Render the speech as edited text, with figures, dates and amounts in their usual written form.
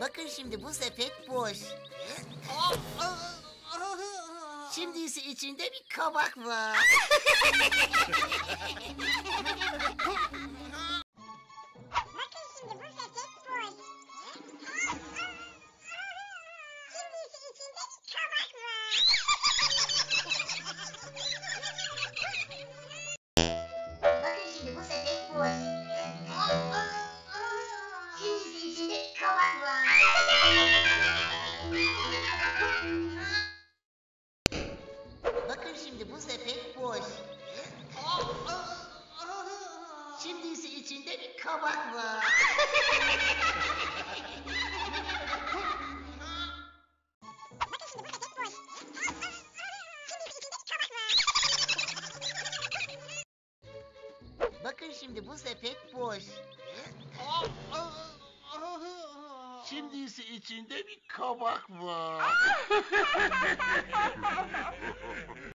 Bakın şimdi bu sepet boş. Şimdi ise içinde bir kabak var. Bakın şimdi bu sepet boş. Şimdi ise içinde bir kabak var. Bakın şimdi bu sepet boş. Şimdi ise içinde bir kabak var. Bakın şimdi bu sepet boş. Şimdi ise içinde bir kabak var. Bakın şimdi bu sepet boş. Şimdi ise içinde bir kabak var. Bakın şimdi bu sepet boş. Şimdi ise içinde bir kabak var.